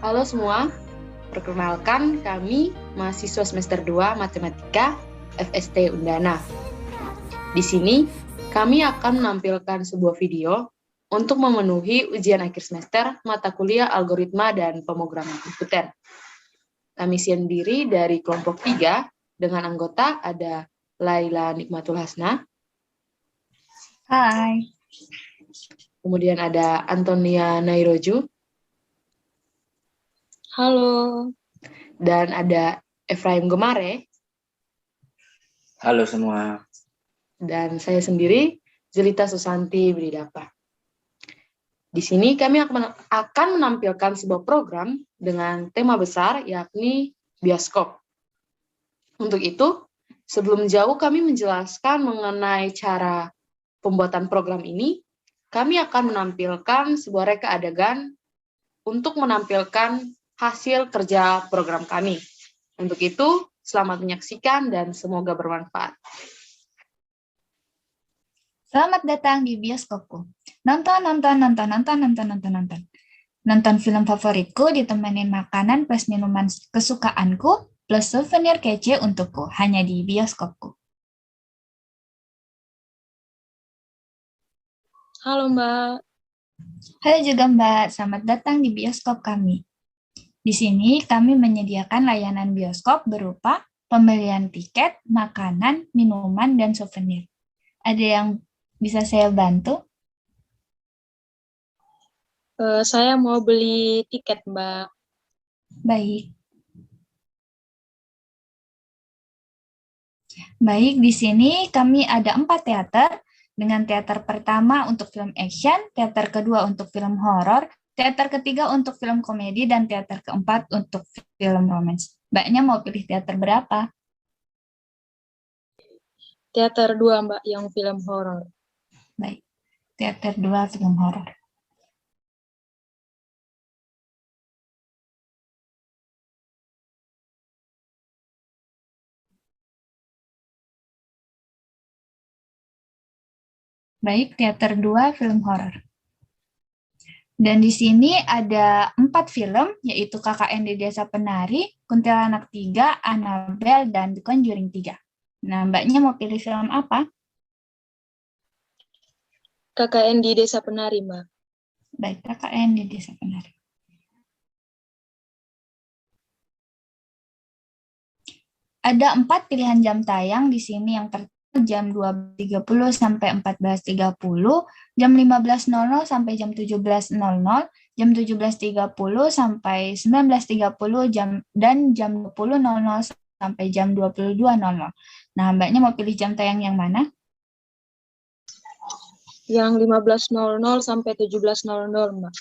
Halo semua, perkenalkan kami mahasiswa semester 2 Matematika FST Undana. Di sini, kami akan menampilkan sebuah video untuk memenuhi ujian akhir semester mata kuliah algoritma dan pemrograman komputer. Kami sendiri dari kelompok 3 dengan anggota ada Laila Nikmatul Hasna. Hai. Kemudian ada Antonia Nairoju. Halo. Dan ada Efraim Gemare. Halo semua. Dan saya sendiri, Zelita Susanti Bridapa. Di sini kami akan menampilkan sebuah program dengan tema besar, yakni bioskop. Untuk itu, sebelum jauh kami menjelaskan mengenai cara pembuatan program ini, kami akan menampilkan sebuah reka adegan untuk menampilkan hasil kerja program kami. Untuk itu, selamat menyaksikan dan semoga bermanfaat. Selamat datang di bioskopku. Nonton film favoritku ditemenin makanan plus minuman kesukaanku plus souvenir kece untukku hanya di bioskopku. Halo Mbak. Halo juga Mbak, selamat datang di bioskop kami. Di sini kami menyediakan layanan bioskop berupa pembelian tiket, makanan, minuman, dan souvenir. Ada yang bisa saya bantu? Saya mau beli tiket, Mbak. Baik. Baik, di sini kami ada 4 teater, dengan teater pertama untuk film action, teater kedua untuk film horor, teater ketiga untuk film komedi, dan teater keempat untuk film romance. Mbaknya mau pilih teater berapa? Teater 2, Mbak, yang film horor. Baik, teater 2 film horor. Baik, teater 2 film horor. Dan di sini ada 4 film, yaitu KKN di Desa Penari, Kuntilanak 3, Annabelle, dan The Conjuring 3. Nah, Mbaknya mau pilih film apa? KKN di Desa Penari, Mbak. Baik, KKN di Desa Penari. Ada 4 pilihan jam tayang di sini. Yang pertama jam 12.30 sampai 14.30, jam 15.00 sampai jam 17.00, jam 17.30 sampai 19.30, dan jam 20.00 sampai jam 22.00. Nah, Mbaknya mau pilih jam tayang yang mana? Yang 15.00 sampai 17.00, Mbak.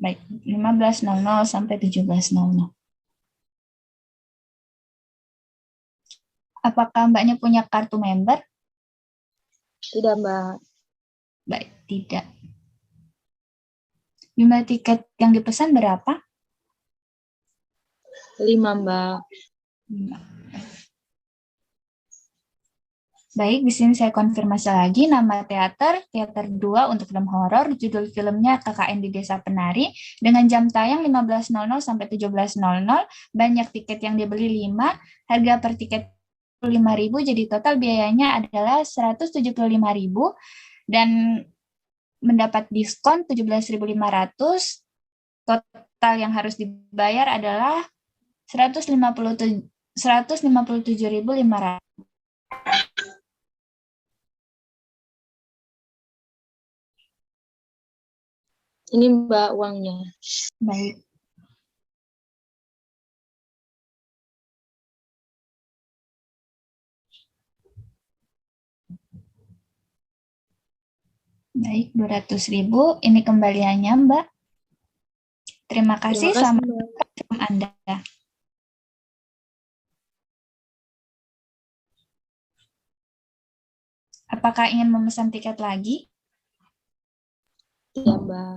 Baik, 15.00 sampai 17.00. Apakah Mbaknya punya kartu member? Tidak, Mbak. Baik, tidak. Jumlah tiket yang dipesan berapa? 5, Mbak. Baik, di sini saya konfirmasi lagi nama teater 2 untuk film horor, judul filmnya KKN di Desa Penari, dengan jam tayang 15.00 sampai 17.00, banyak tiket yang dibeli 5, harga per tiket 5.000, jadi total biayanya adalah 175.000, dan mendapat diskon 17.500, total yang harus dibayar adalah 157.500. Ini, Mbak, uangnya. Baik. Baik, 200.000. Ini kembaliannya, Mbak. Terima kasih. Selamat datang Anda. Apakah ingin memesan tiket lagi? Iya, Mbak.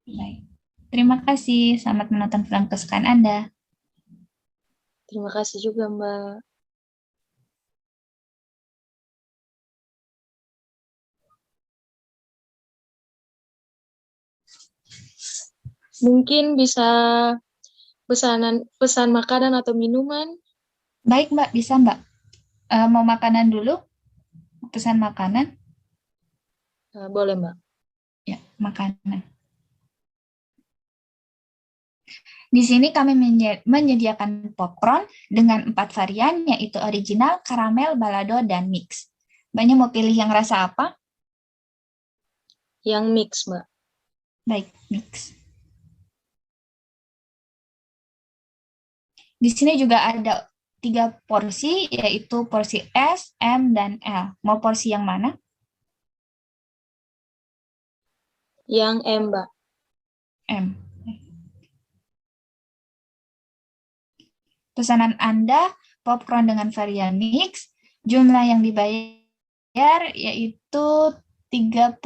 Baik. Terima kasih. Selamat menonton film kesukaan Anda. Terima kasih juga, Mbak. Mungkin bisa pesan makanan atau minuman. Baik, Mbak. Bisa, Mbak. Mau makanan dulu? Pesan makanan? Boleh, Mbak. Ya, makanan. Di sini kami menyediakan popcorn dengan 4 varian, yaitu original, karamel, balado, dan mix. Mbaknya mau pilih yang rasa apa? Yang mix, Mbak. Baik, mix. Di sini juga ada 3 porsi, yaitu porsi S, M, dan L. Mau porsi yang mana? Yang M, Mbak. M. Pesanan Anda, popcorn dengan varian mix, jumlah yang dibayar yaitu 38.000.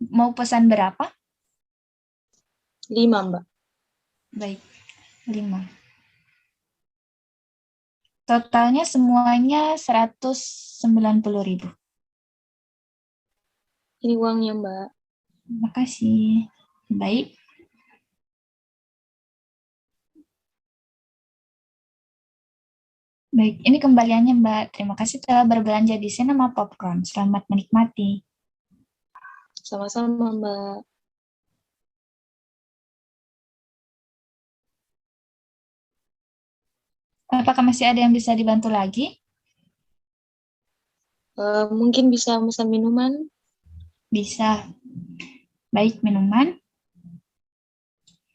Mau pesan berapa? 5, Mbak. Baik, 5. Totalnya semuanya 190.000. Ini uangnya, Mbak. Terima kasih. Baik. Baik, ini kembaliannya, Mbak. Terima kasih telah berbelanja di Cinema Popcorn. Selamat menikmati. Sama-sama, Mbak. Apakah masih ada yang bisa dibantu lagi? Mungkin bisa pesan minuman. Bisa. Baik, minuman.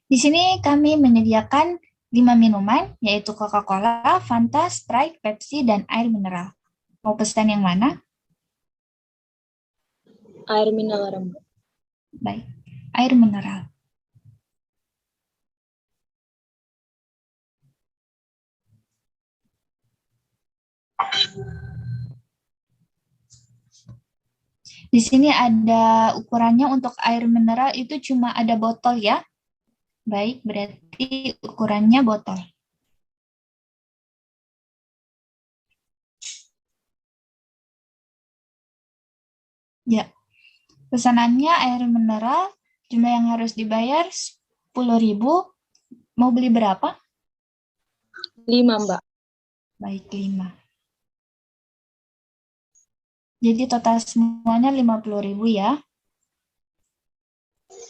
Di sini kami menyediakan 5 minuman, yaitu Coca-Cola, Fanta, Sprite, Pepsi, dan air mineral. Mau pesan yang mana? Air mineral, Mbak. Baik, air mineral. Di sini ada ukurannya untuk air mineral itu cuma ada botol ya. Baik, berarti ukurannya botol. Ya, pesanannya air mineral, jumlah yang harus dibayar 10.000. Mau beli berapa? 5, Mbak. Baik, 5. Jadi total semuanya 50.000 ya.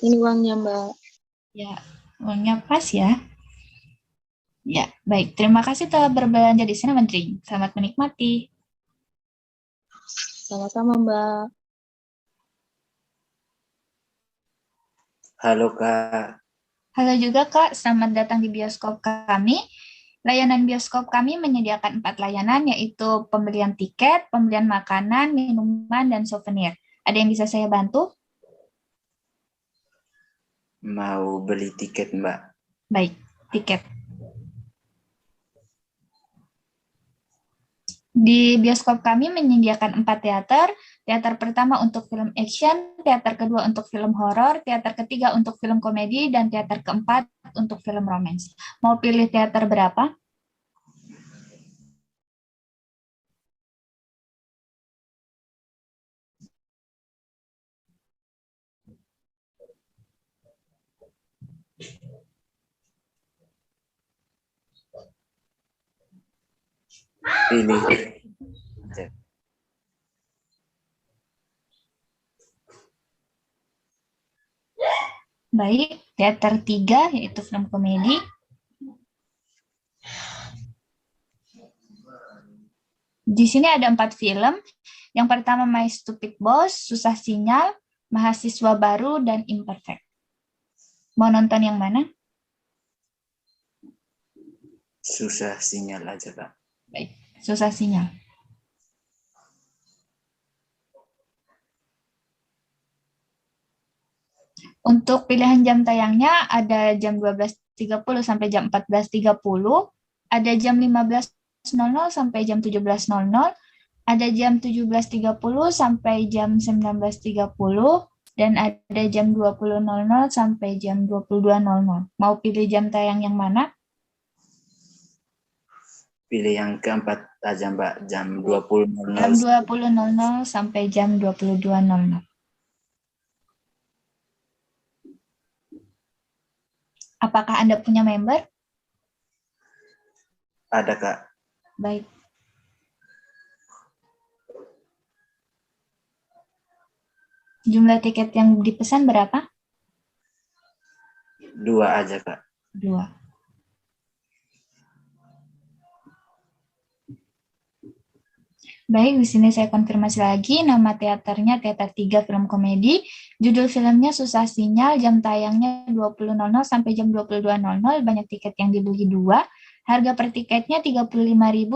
Ini uangnya, Mbak. Ya, uangnya pas ya. Ya, baik. Terima kasih telah berbelanja di sini, Menteri. Selamat menikmati. Sama-sama, Mbak. Halo Kak, Halo juga, Kak. Selamat datang di bioskop kami. Layanan bioskop kami menyediakan 4 layanan, yaitu pembelian tiket, pembelian makanan, minuman, dan souvenir. Ada yang bisa saya bantu? mau beli tiket Mbak. Baik, tiket. Di bioskop kami menyediakan 4 teater. Teater pertama untuk film action, teater kedua untuk film horor, teater ketiga untuk film komedi, dan teater keempat untuk film romance. Mau pilih teater berapa? Pilih. Baik, teater 3 yaitu film komedi. Di sini ada 4 film. Yang pertama My Stupid Boss, Susah Sinyal, Mahasiswa Baru, dan Imperfect. Mau nonton yang mana? Susah sinyal aja Kak. Baik, Susah Sinyal. Untuk pilihan jam tayangnya ada jam 12.30 sampai jam 14.30, ada jam 15.00 sampai jam 17.00, ada jam 17.30 sampai jam 19.30, dan ada jam 20.00 sampai jam 22.00. Mau pilih jam tayang yang mana? Pilih yang keempat aja Mbak, jam 20.00. Jam 20.00 sampai jam 22.00. Apakah Anda punya member? Ada, Kak. Baik. Jumlah tiket yang dipesan berapa? 2 aja, Kak. 2. Baik, di sini saya konfirmasi lagi. Nama teaternya Teater 3 Film Komedi. Judul filmnya Susah Sinyal, jam tayangnya 20.00 sampai jam 22.00. Banyak tiket yang dibeli 2. Harga per tiketnya 35.000,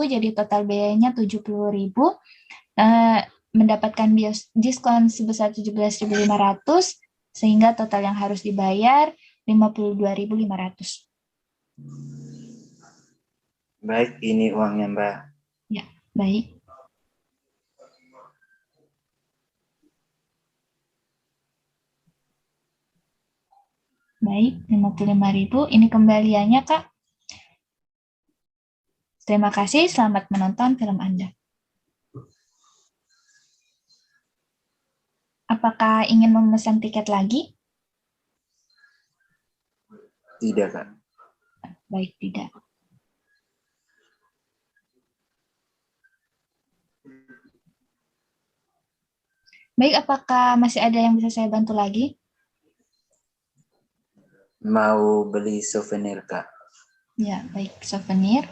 jadi total biayanya 70.000. Mendapatkan diskon sebesar 17.500, sehingga total yang harus dibayar 52.500. Baik, ini uangnya, Mbak. Ya, baik. Baik, 55.000. Ini kembaliannya, Kak. Terima kasih, selamat menonton film Anda. Apakah ingin memesan tiket lagi? Tidak, Kak. Baik, tidak. Baik, apakah masih ada yang bisa saya bantu lagi? Mau beli souvenir, Kak. Ya, baik, souvenir.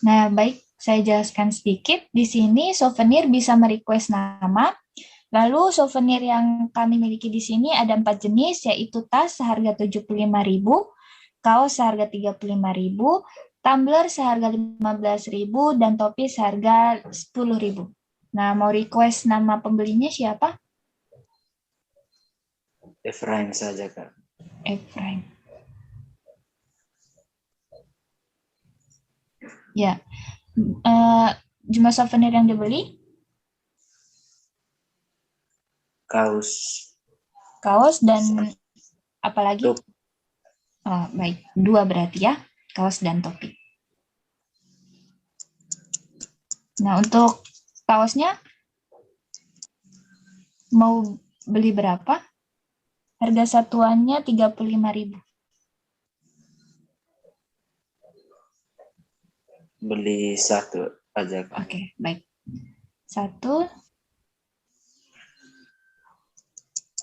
Nah, baik, saya jelaskan sedikit. Di sini souvenir bisa merequest nama. Lalu souvenir yang kami miliki di sini ada 4 jenis, yaitu tas seharga 75.000, kaos seharga 35.000, tumbler seharga 15.000, dan topi seharga 10.000. Nah, mau request nama pembelinya siapa? Efraim saja, Kak. Efraim. Ya. Jumlah souvenir yang dibeli? Kaos dan apalagi? Topi. Oh, baik. 2 berarti ya, kaos dan topi. Nah, untuk kaosnya mau beli berapa? Harga satuannya 35.000. Beli 1 aja, Kak. Oke, baik. 1.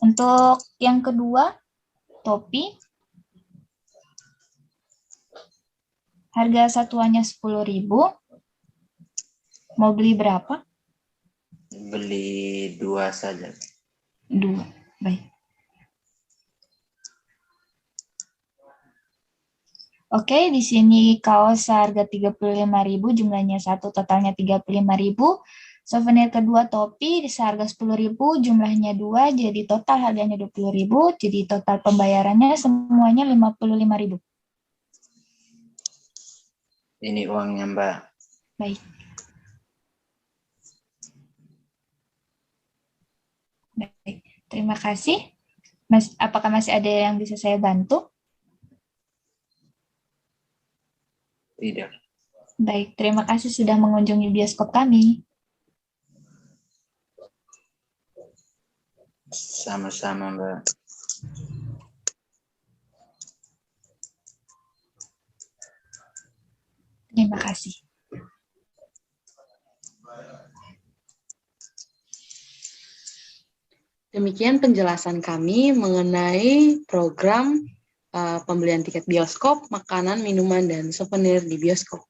Untuk yang kedua, topi. Harga satuannya 10.000. Mau beli berapa? Beli 2 saja. 2. Baik. Oke, di sini kaos harga 35.000, jumlahnya 1, totalnya 35.000. Souvenir kedua topi seharga 10.000, jumlahnya 2, jadi total harganya 20.000, jadi total pembayarannya semuanya 55.000. Ini uangnya, Mbak. Baik. Baik, terima kasih. Apakah masih ada yang bisa saya bantu? Tidak. Baik, terima kasih sudah mengunjungi bioskop kami. Sama-sama, Mbak. Terima kasih. Demikian penjelasan kami mengenai program pembelian tiket bioskop, makanan, minuman, dan souvenir di bioskop.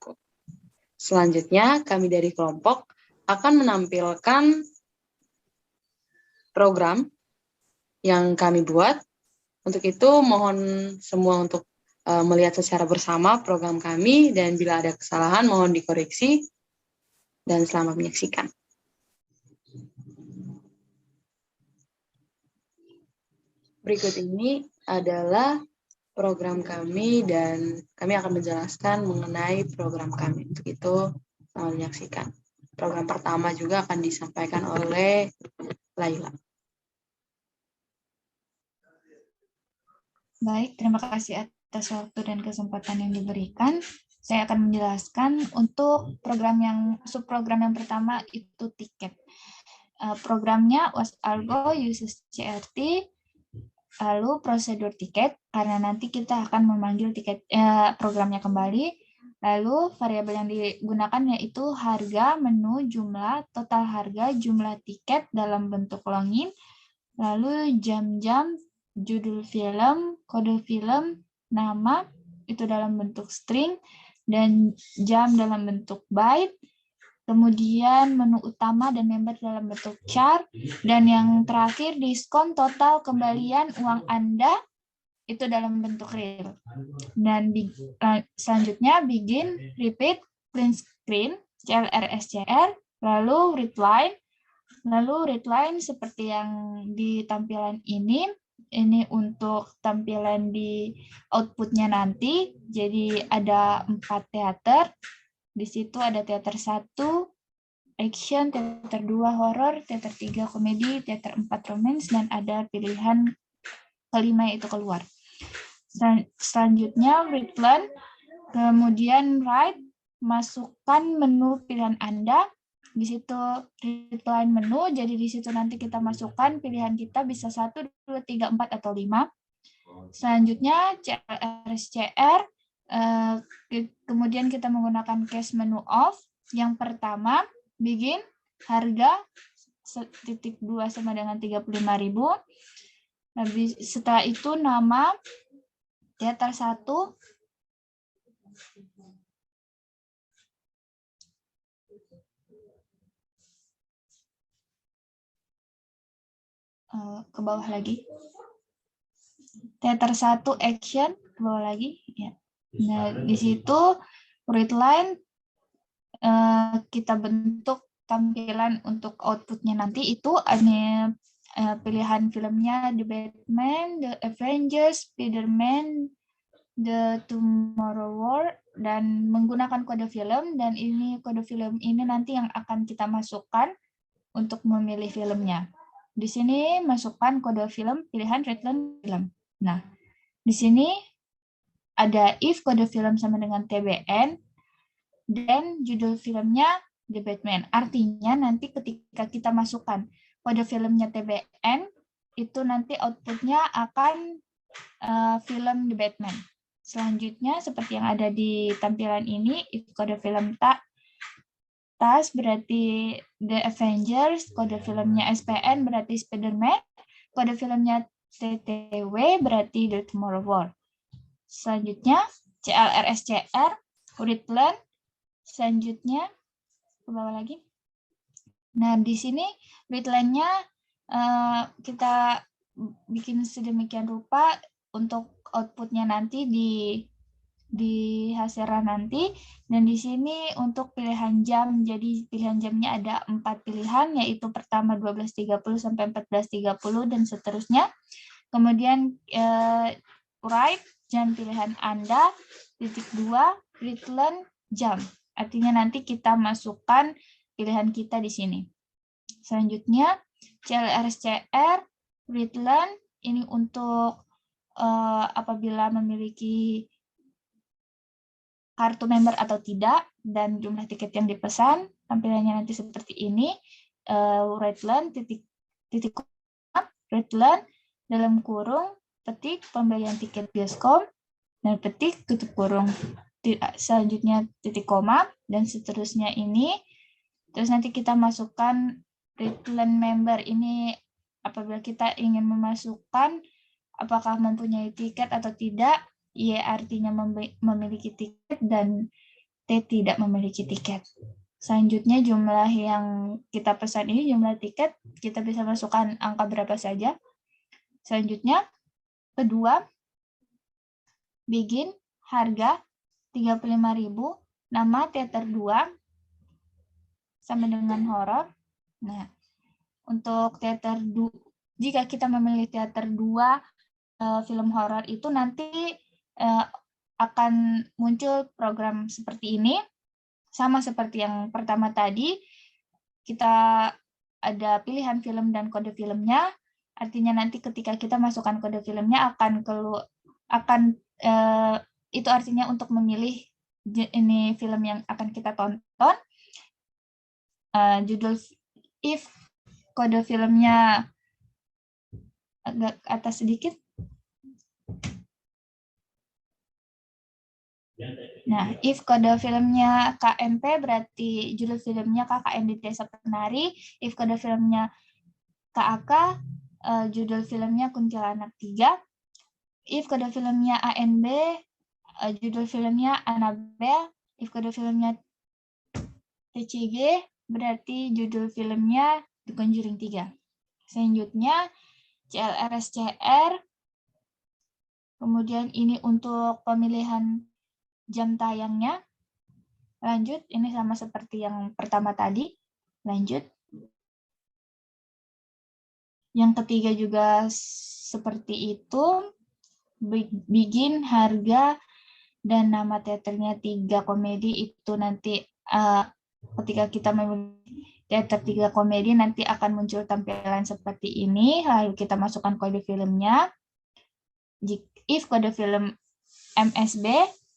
Selanjutnya, kami dari kelompok akan menampilkan program yang kami buat. Untuk itu, mohon semua untuk melihat secara bersama program kami, dan bila ada kesalahan, mohon dikoreksi, dan selamat menyaksikan. Berikut ini adalah program kami, dan kami akan menjelaskan mengenai program kami. Untuk itu, selamat menyaksikan. Program pertama juga akan disampaikan oleh Laila. Baik, terima kasih atas waktu dan kesempatan yang diberikan. Saya akan menjelaskan untuk subprogram yang pertama itu tiket. Programnya Was Argo uses CRT. Lalu prosedur tiket, karena nanti kita akan memanggil tiket programnya kembali. Lalu variabel yang digunakan yaitu harga, menu, jumlah, total harga, jumlah tiket dalam bentuk login, lalu jam-jam, judul film, kode film, nama, itu dalam bentuk string, dan jam dalam bentuk byte, kemudian menu utama dan member dalam bentuk char, dan yang terakhir diskon total kembalian uang Anda itu dalam bentuk real. Dan selanjutnya begin, repeat, print screen, CLR, SCR, lalu readline. Lalu readline seperti yang di tampilan ini untuk tampilan di outputnya nanti. Jadi ada 4 teater. Di situ ada teater 1, action, teater 2, horror, teater 3, komedi, teater 4, romance, dan ada pilihan kelima yaitu keluar. Selanjutnya readline, kemudian write, masukkan menu pilihan Anda. Di situ readline menu, jadi di situ nanti kita masukkan pilihan kita bisa 1, 2, 3, 4, atau 5. Selanjutnya CLR, kemudian kita menggunakan case menu off. Yang pertama, begin, harga, titik 2 sama dengan 35.000. Habis, setelah itu nama, teater 1, ke bawah lagi. Teater 1 action, ke bawah lagi. Ya. Nah, di situ readline kita bentuk tampilan untuk outputnya nanti itu ada pilihan filmnya The Batman, The Avengers, Spider-Man, The Tomorrow War, dan menggunakan kode film, dan ini kode film ini nanti yang akan kita masukkan untuk memilih filmnya. Di sini masukkan kode film pilihan readline film. Nah, di sini ada if kode film sama dengan TBN, dan judul filmnya The Batman. Artinya nanti ketika kita masukkan kode filmnya TBN, itu nanti outputnya akan film The Batman. Selanjutnya seperti yang ada di tampilan ini, if kode film tas berarti The Avengers, kode filmnya SPN berarti Spider-Man, kode filmnya TTW berarti The Tomorrow War. Selanjutnya CLR, SCR, readline. Selanjutnya ke bawah lagi. Nah, di sini readline-nya kita bikin sedemikian rupa untuk outputnya nanti di hasilnya nanti. Dan di sini untuk pilihan jam, jadi pilihan jamnya ada 4 pilihan, yaitu pertama 12.30 sampai 14.30 dan seterusnya. Kemudian write, jam pilihan Anda, titik 2, readline, jam. Artinya nanti kita masukkan pilihan kita di sini. Selanjutnya CLR, readline, ini untuk apabila memiliki kartu member atau tidak, dan jumlah tiket yang dipesan, tampilannya nanti seperti ini, readline, titik readline, dalam kurung, petik, pembelian tiket bioskop, dan petik, tutup kurung. Selanjutnya titik koma, dan seterusnya ini. Terus nanti kita masukkan readline member. Ini apabila kita ingin memasukkan apakah mempunyai tiket atau tidak. Y artinya memiliki tiket, dan T tidak memiliki tiket. Selanjutnya jumlah yang kita pesan ini, jumlah tiket, kita bisa masukkan angka berapa saja. Selanjutnya, kedua, begin, harga 35.000, nama teater 2, sama dengan horor. Nah, untuk teater 2, jika kita memilih teater 2 film horor itu nanti akan muncul program seperti ini, sama seperti yang pertama tadi, kita ada pilihan film dan kode filmnya. Artinya nanti ketika kita masukkan kode filmnya itu artinya untuk memilih ini film yang akan kita tonton. Judul if kode filmnya agak ke atas sedikit. Nah, if kode filmnya KMP berarti judul filmnya KKN di Desa Penari. If kode filmnya KAK, judul filmnya Kuntilanak 3. If kode filmnya ANB, judul filmnya Annabelle. If kode filmnya TCG, berarti judul filmnya The Conjuring 3. Selanjutnya, CLRSCR. Kemudian ini untuk pemilihan jam tayangnya. Lanjut, ini sama seperti yang pertama tadi. Lanjut. Yang ketiga juga seperti itu. Begin, harga, dan nama teaternya 3 komedi itu nanti ketika kita memilih teater 3 komedi nanti akan muncul tampilan seperti ini. Lalu kita masukkan kode filmnya. If kode film MSB,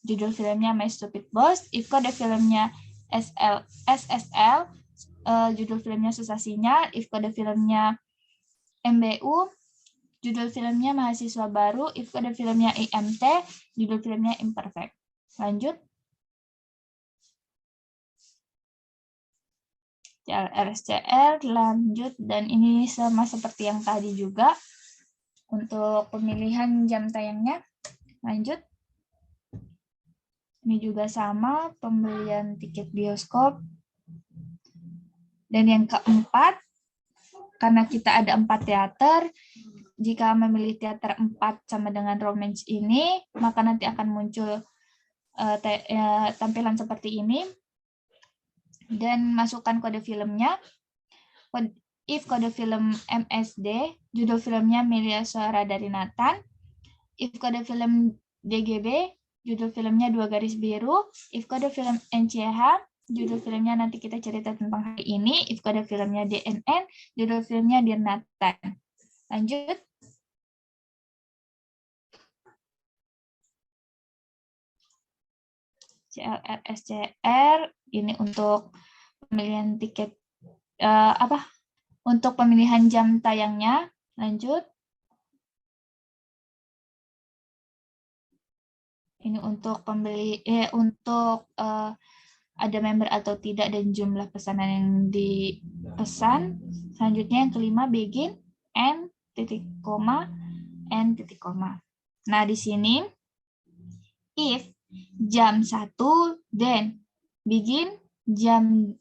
judul filmnya My Stupid Boss. If kode filmnya SSL, judul filmnya Susah Sinyal. If kode filmnya MBU, judul filmnya Mahasiswa Baru. If kode filmnya IMT, judul filmnya Imperfect. Lanjut. RSCR, lanjut. Dan ini sama seperti yang tadi juga. Untuk pemilihan jam tayangnya. Lanjut. Ini juga sama, pembelian tiket bioskop. Dan yang keempat, karena kita ada 4 teater, jika memilih teater 4 sama dengan romance ini, maka nanti akan muncul tampilan seperti ini. Dan masukkan kode filmnya. If kode film MSD, judul filmnya Melia Suara dari Nathan. If kode film DGB, judul filmnya 2 Garis Biru. If kode film NCH, judul filmnya nanti kita cerita tentang hari ini. If kode filmnya DNN, judul filmnya Dear Nathan. Lanjut. CLRSCR, ini untuk pemilihan tiket untuk pemilihan jam tayangnya. Lanjut. Ini untuk ada member atau tidak dan jumlah pesanan yang dipesan. Selanjutnya yang kelima, begin, end, titik koma, end, titik koma. Nah, di sini if jam 1 dan begin jam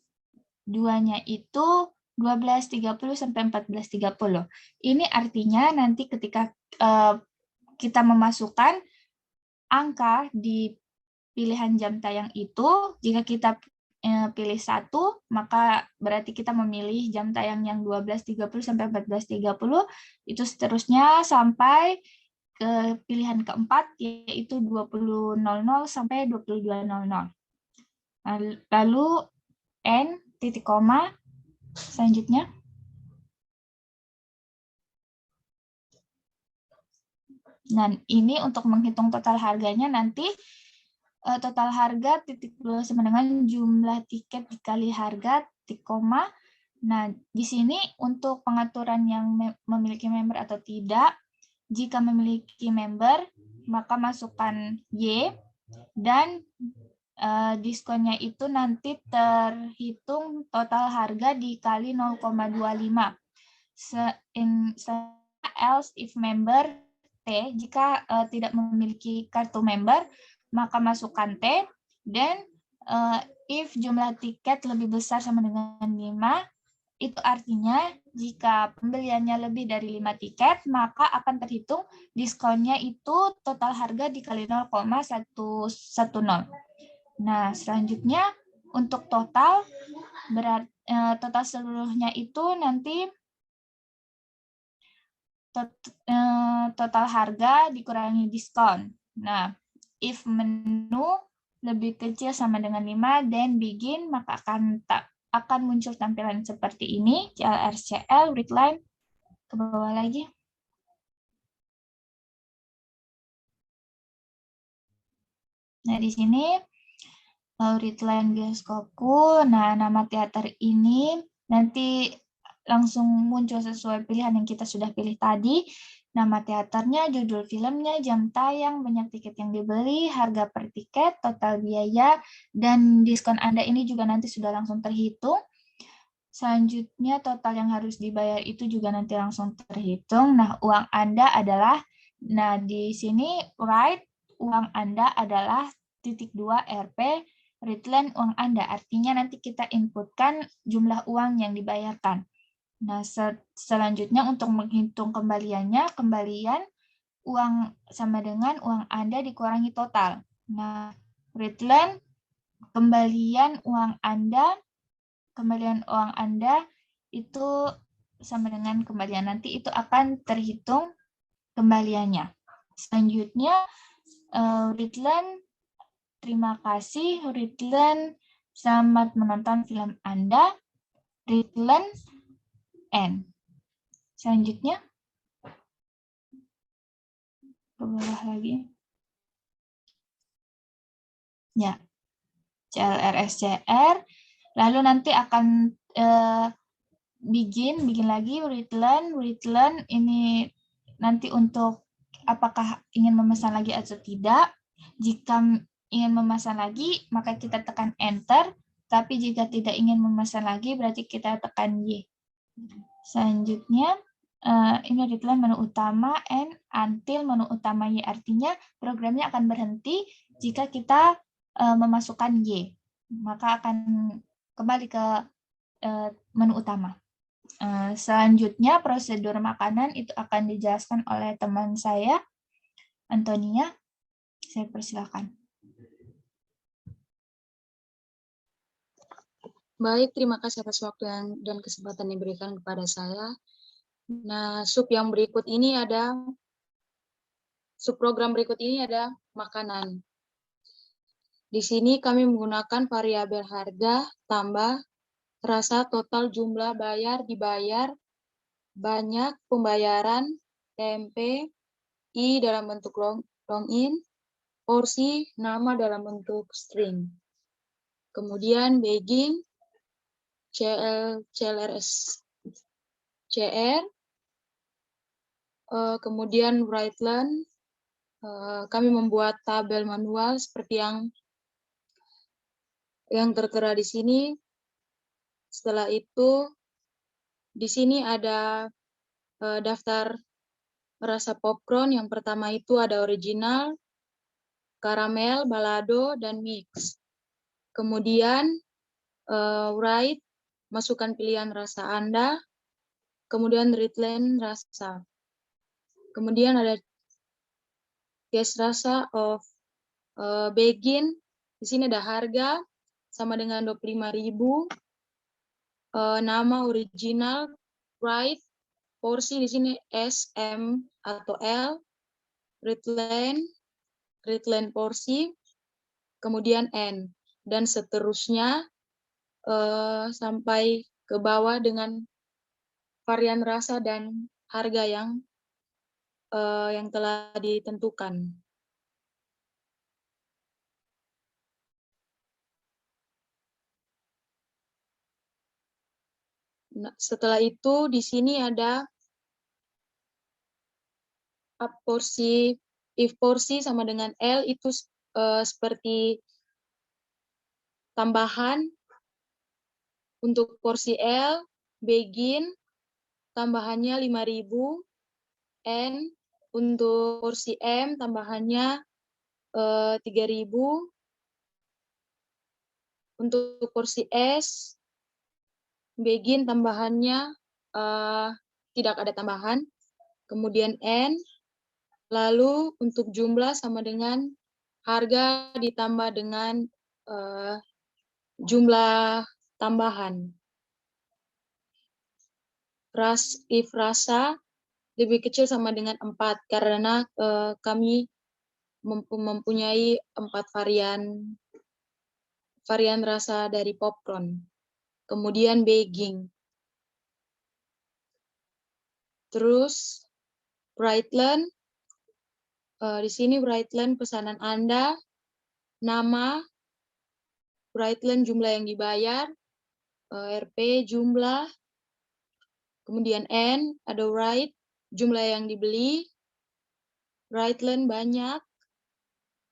2-nya itu 12.30 sampai 14.30. Ini artinya nanti ketika kita memasukkan angka di pilihan jam tayang itu, jika kita pilih 1, maka berarti kita memilih jam tayang yang 12.30 sampai 14.30, itu seterusnya sampai ke pilihan keempat, yaitu 20.00 sampai 22.00. Lalu N, titik koma, selanjutnya. Dan ini untuk menghitung total harganya nanti total harga titik dua sama dengan jumlah tiket dikali harga titik koma. Nah, di sini untuk pengaturan yang memiliki member atau tidak, jika memiliki member maka masukkan Y dan diskonnya itu nanti terhitung total harga dikali 0,25. Else if member T, jika tidak memiliki kartu member, maka masukkan T, dan if jumlah tiket lebih besar sama dengan 5, itu artinya jika pembeliannya lebih dari 5 tiket, maka akan terhitung diskonnya itu total harga dikali 0,110. Nah, selanjutnya untuk total, total seluruhnya itu nanti total harga dikurangi diskon. Nah, if menu lebih kecil sama dengan 5 dan begin, maka akan muncul tampilan seperti ini. CLRCL, readline, ke bawah lagi. Nah, di sini readline bioskopku. Nah, nama teater ini nanti langsung muncul sesuai pilihan yang kita sudah pilih tadi. Nama teaternya, judul filmnya, jam tayang, banyak tiket yang dibeli, harga per tiket, total biaya, dan diskon Anda ini juga nanti sudah langsung terhitung. Selanjutnya total yang harus dibayar itu juga nanti langsung terhitung. Nah, uang Anda adalah, nah di sini write uang Anda adalah titik 2 RP, readline uang Anda. Artinya nanti kita inputkan jumlah uang yang dibayarkan. Nah, selanjutnya untuk menghitung kembaliannya, kembalian uang sama dengan uang Anda dikurangi total. Nah, readline kembalian uang Anda itu sama dengan kembalian, nanti itu akan terhitung kembaliannya. Selanjutnya, readline, terima kasih, readline, selamat menonton film Anda, readline, N. Selanjutnya, ke bawah lagi. Ya, CLRSCR. Lalu nanti akan bikin lagi readline ini nanti untuk apakah ingin memesan lagi atau tidak. Jika ingin memesan lagi, maka kita tekan enter. Tapi jika tidak ingin memesan lagi, berarti kita tekan Y. Selanjutnya, ini readline menu utama, and until menu utama Y. Artinya programnya akan berhenti jika kita memasukkan Y. Maka akan kembali ke menu utama. Selanjutnya, prosedur makanan itu akan dijelaskan oleh teman saya, Antonia. Saya persilakan. Baik, terima kasih atas waktu dan kesempatan yang diberikan kepada saya. Nah, subprogram berikut ini ada makanan. Di sini kami menggunakan variabel harga, tambah, rasa, total, jumlah, bayar, dibayar, banyak, pembayaran, tempe, I dalam bentuk long-in, porsi, nama dalam bentuk string. Kemudian bagging, CLRSCR, kemudian writeline, kami membuat tabel manual seperti yang tertera di sini. Setelah itu, di sini ada daftar rasa popcorn. Yang pertama itu ada original, karamel, balado, dan mix. Kemudian write, masukkan pilihan rasa Anda. Kemudian readline rasa. Kemudian ada guess rasa of bagging. Di sini ada harga sama dengan 25.000. Nama original, write, porsi di sini S, M, atau L, readline porsi, kemudian N, dan seterusnya sampai ke bawah dengan varian rasa dan harga yang telah ditentukan. Nah, setelah itu di sini ada porsi, if porsi sama dengan L itu seperti tambahan. Untuk porsi L, begin, tambahannya 5.000, N, untuk porsi M, tambahannya 3.000, untuk porsi S, begin, tambahannya tidak ada tambahan, kemudian N, lalu untuk jumlah sama dengan harga ditambah dengan jumlah tambahan. If rasa lebih kecil sama dengan 4 karena kami mempunyai 4 varian rasa dari popcorn. Kemudian bagging. Terus writeline. Di sini writeline pesanan Anda, nama, writeline jumlah yang dibayar, RP jumlah, Kemudian N, ada right, jumlah yang dibeli. Rightland banyak,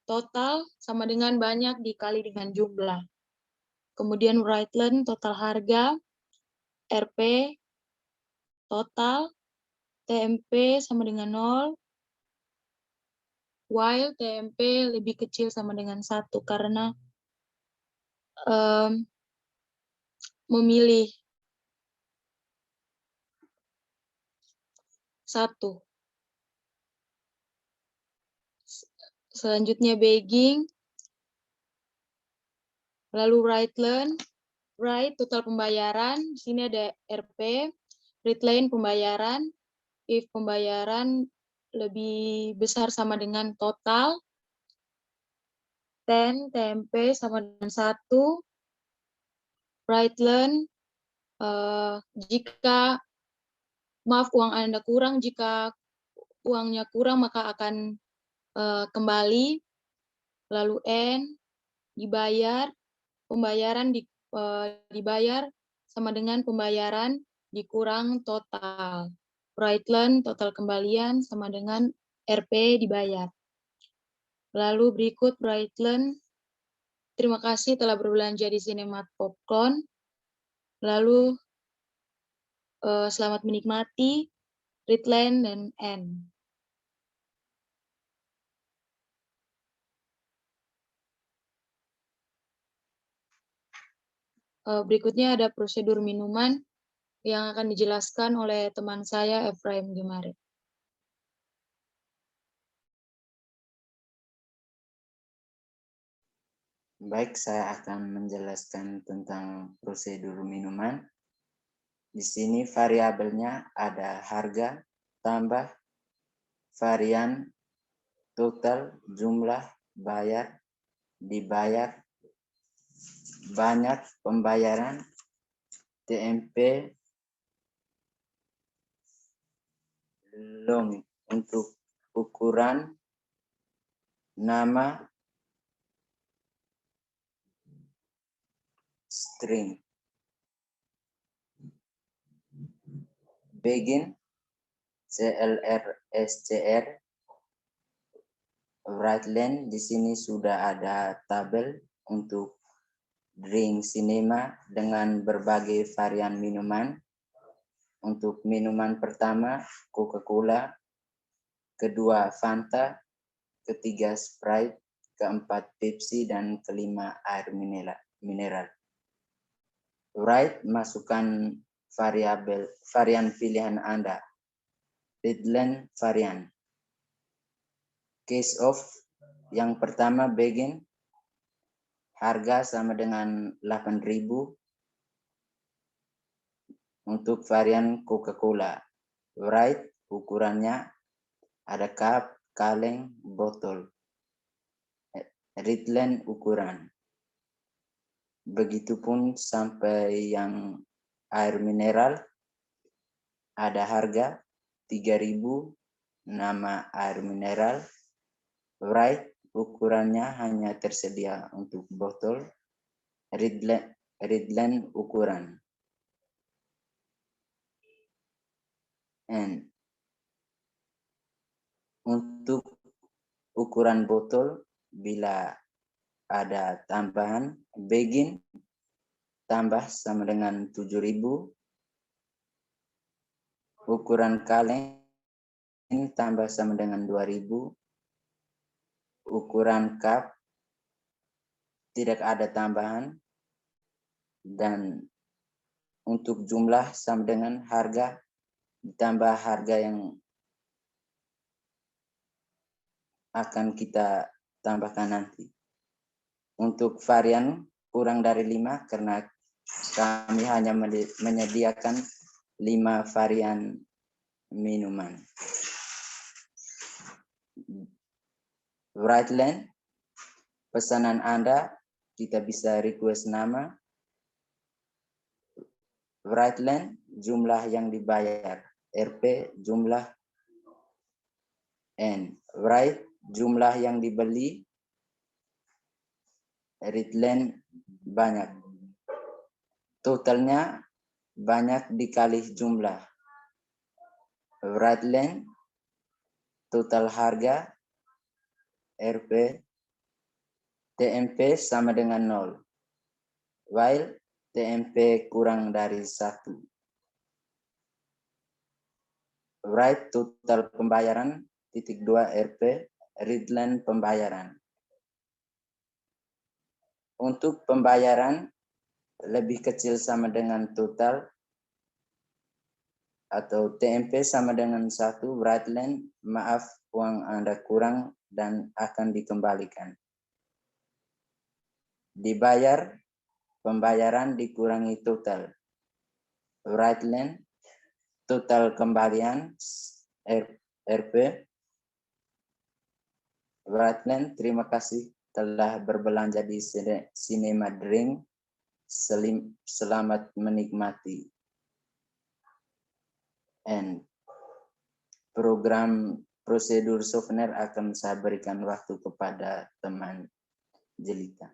total sama dengan banyak dikali dengan jumlah. Kemudian rightland total harga, RP, total, TMP sama dengan 0, while TMP lebih kecil sama dengan 1 karena memilih 1. Selanjutnya begging, lalu rightland, right total pembayaran, di sini ada RP, rightland pembayaran, if pembayaran lebih besar sama dengan total, 10 TMP sama dengan 1, rightland, jika maaf uang Anda kurang, jika uangnya kurang maka akan kembali, lalu N, dibayar, pembayaran dibayar sama dengan pembayaran dikurang total. Rightland, total kembalian sama dengan RP dibayar. Lalu berikut Rightland, terima kasih telah berbelanja di Cinemat Popcorn. Lalu selamat menikmati, Rightland dan N. Berikutnya ada prosedur minuman yang akan dijelaskan oleh teman saya, Efraim Gemarit. Baik, saya akan menjelaskan tentang prosedur minuman. Di sini variabelnya ada harga, tambah, varian, total, jumlah, bayar, dibayar, banyak, pembayaran, TMP, long untuk ukuran, nama, string. Begin, CLR, SCR, Rightland, di sini sudah ada tabel untuk drink cinema dengan berbagai varian minuman. Untuk minuman pertama, Coca-Cola, kedua Fanta, ketiga Sprite, keempat Pepsi, dan kelima air mineral. Right, masukkan varian pilihan Anda. Rightland varian. Case of, yang pertama begin, harga sama dengan 8.000 untuk varian Coca-Cola. Right, ukurannya ada cup, kaleng, botol. Rightland ukuran. Begitupun sampai yang air mineral, ada harga 3.000, nama air mineral. Right, ukurannya hanya tersedia untuk botol. Rightland ukuran. And untuk ukuran botol, bila ada tambahan, begin tambah sama dengan 7.000, ukuran kaleng tambah sama dengan 2.000, ukuran cup tidak ada tambahan, dan untuk jumlah sama dengan harga ditambah harga yang akan kita tambahkan nanti. Untuk varian kurang dari 5 karena kami hanya menyediakan 5 varian minuman. Rightland, pesanan Anda kita bisa request nama. Rightland, jumlah yang dibayar. RP, jumlah. N, right, jumlah yang dibeli. Rightland, banyak. Totalnya banyak dikali jumlah. right length, total harga, RP, TMP sama dengan 0. While TMP kurang dari 1. Right total pembayaran, titik 2 RP, readline pembayaran. Untuk pembayaran lebih kecil sama dengan total atau TMP sama dengan 1, right line, maaf uang Anda kurang dan akan dikembalikan. Dibayar, pembayaran dikurangi total. Right line, total kembalian RP. Right line, terima kasih telah berbelanja di Cinema Drink. Selamat menikmati. And program prosedur souvenir akan saya berikan waktu kepada teman Jelita.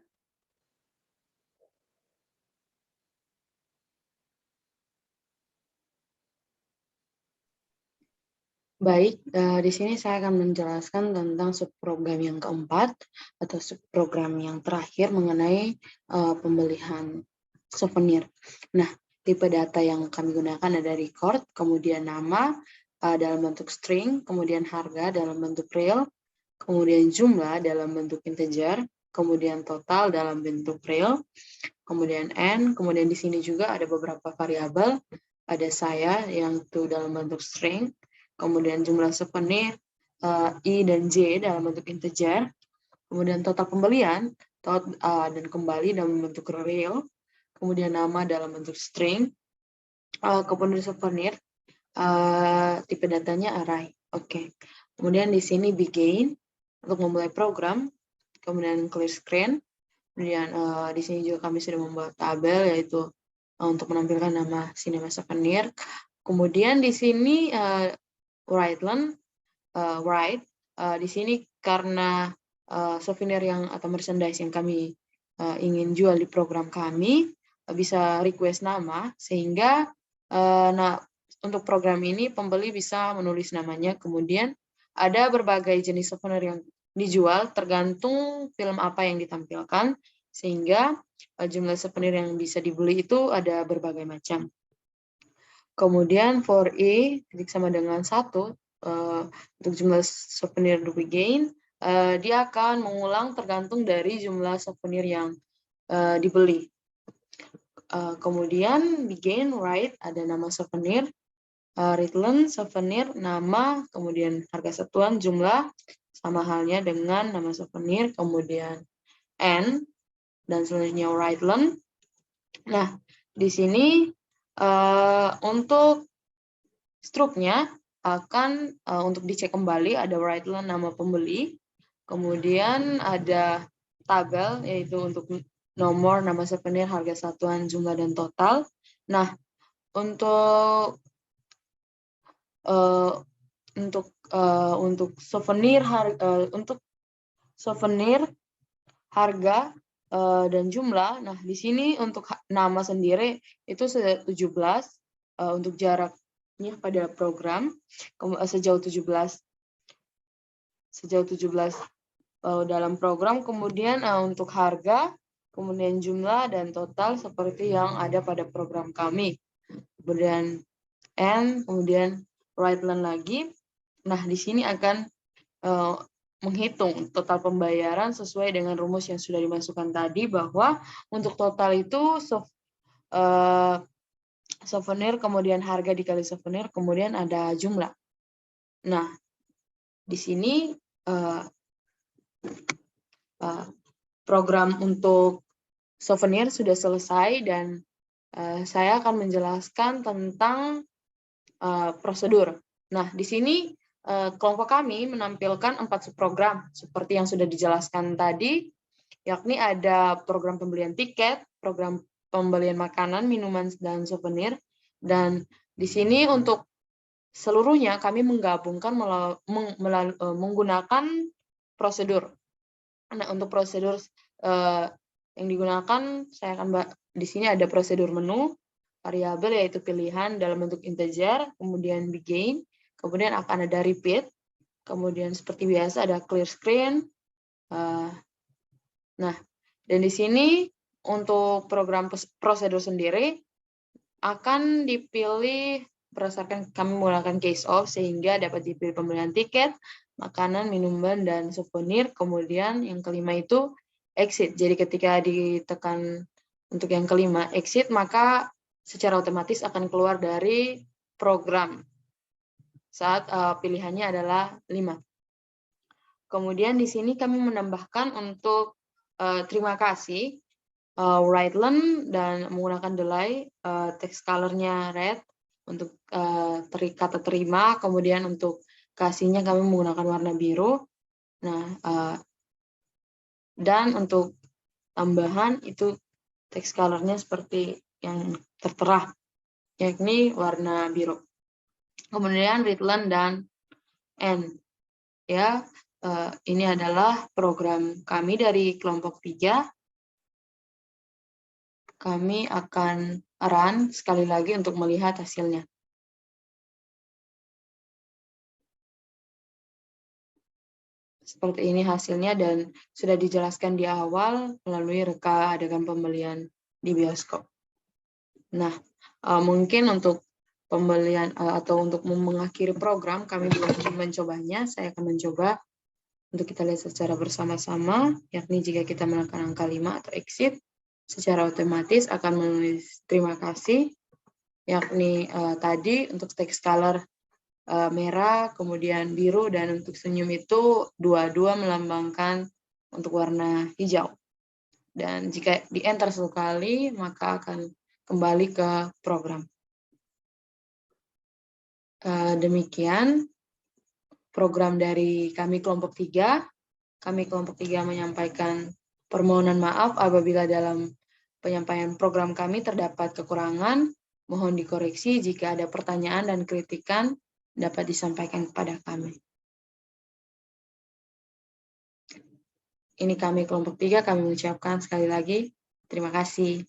Baik, di sini saya akan menjelaskan tentang subprogram yang keempat atau subprogram yang terakhir mengenai pembelian souvenir. Nah, tipe data yang kami gunakan ada record, kemudian nama dalam bentuk string, kemudian harga dalam bentuk real, kemudian jumlah dalam bentuk integer, kemudian total dalam bentuk real, kemudian n, kemudian di sini juga ada beberapa variabel, ada saya yang itu dalam bentuk string, kemudian jumlah souvenir, I dan J dalam bentuk integer, kemudian total pembelian, dan kembali dalam bentuk real, kemudian nama dalam bentuk string, kemudian souvenir, tipe datanya array. Oke. Kemudian di sini begin untuk memulai program, kemudian clear screen, kemudian di sini juga kami sudah membuat tabel yaitu untuk menampilkan nama Cinema Souvenir. Kemudian di sini right di sini karena souvenir yang atau merchandise yang kami ingin jual di program kami bisa request nama, sehingga untuk program ini pembeli bisa menulis namanya. Kemudian ada berbagai jenis souvenir yang dijual tergantung film apa yang ditampilkan, sehingga jumlah souvenir yang bisa dibeli itu ada berbagai macam. Kemudian for E titik sama dengan 1, untuk jumlah souvenir begin, dia akan mengulang tergantung dari jumlah souvenir yang dibeli. Kemudian begin right ada nama souvenir, return souvenir, nama, kemudian harga satuan, jumlah, sama halnya dengan nama souvenir, kemudian N, dan selanjutnya right len. Nah, di sini untuk struknya akan untuk dicek kembali ada right len nama pembeli, kemudian ada tabel yaitu untuk nomor, nama souvenir, harga satuan, jumlah, dan total. Nah, untuk souvenir harga dan jumlah. Nah, di sini untuk nama sendiri itu 17 untuk jaraknya pada program sejauh 17 dalam program. Kemudian untuk harga, kemudian jumlah dan total seperti yang ada pada program kami. Kemudian N, kemudian right len lagi. Nah, di sini akan menghitung total pembayaran sesuai dengan rumus yang sudah dimasukkan tadi, bahwa untuk total itu souvenir, kemudian harga dikali souvenir, kemudian ada jumlah. Nah, di sini program untuk souvenir sudah selesai, dan saya akan menjelaskan tentang prosedur. Nah, di sini kelompok kami menampilkan 4 subprogram seperti yang sudah dijelaskan tadi, yakni ada program pembelian tiket, program pembelian makanan, minuman, dan souvenir. Dan di sini untuk seluruhnya kami menggabungkan menggunakan prosedur. Nah, untuk prosedur yang digunakan, saya akan di sini ada prosedur menu, variabel yaitu pilihan dalam bentuk integer, kemudian begin, kemudian akan ada repeat, kemudian seperti biasa ada clear screen. Nah, dan di sini untuk program prosedur sendiri akan dipilih berdasarkan kami menggunakan case of, sehingga dapat dipilih pembelian tiket, makanan, minuman, dan souvenir. Kemudian yang kelima itu exit. Jadi ketika ditekan untuk yang kelima exit, maka secara otomatis akan keluar dari program saat pilihannya adalah 5. Kemudian di sini kami menambahkan untuk terima kasih, Brightland, dan menggunakan delay, text color-nya red untuk kata terima, kemudian untuk kasihnya kami menggunakan warna biru. Nah, dan untuk tambahan itu text color-nya seperti yang tertera, yakni warna biru. Kemudian readline dan end, ya. Ini adalah program kami dari kelompok 3. Kami akan run sekali lagi untuk melihat hasilnya. Seperti ini hasilnya, dan sudah dijelaskan di awal melalui reka adegan pembelian di bioskop. Nah, mungkin untuk pembelian atau untuk mengakhiri program, kami belum mencobanya. Saya akan mencoba untuk kita lihat secara bersama-sama, yakni jika kita menekan angka 5 atau exit, secara otomatis akan menulis terima kasih, yakni tadi untuk text color merah, kemudian biru, dan untuk senyum itu dua-dua melambangkan untuk warna hijau. Dan jika di enter sekali, maka akan kembali ke program. Demikian program dari kami kelompok 3. Kami kelompok 3 menyampaikan permohonan maaf apabila dalam penyampaian program kami terdapat kekurangan. Mohon dikoreksi jika ada pertanyaan dan kritikan dapat disampaikan kepada kami. Ini kami kelompok 3, kami mengucapkan sekali lagi terima kasih.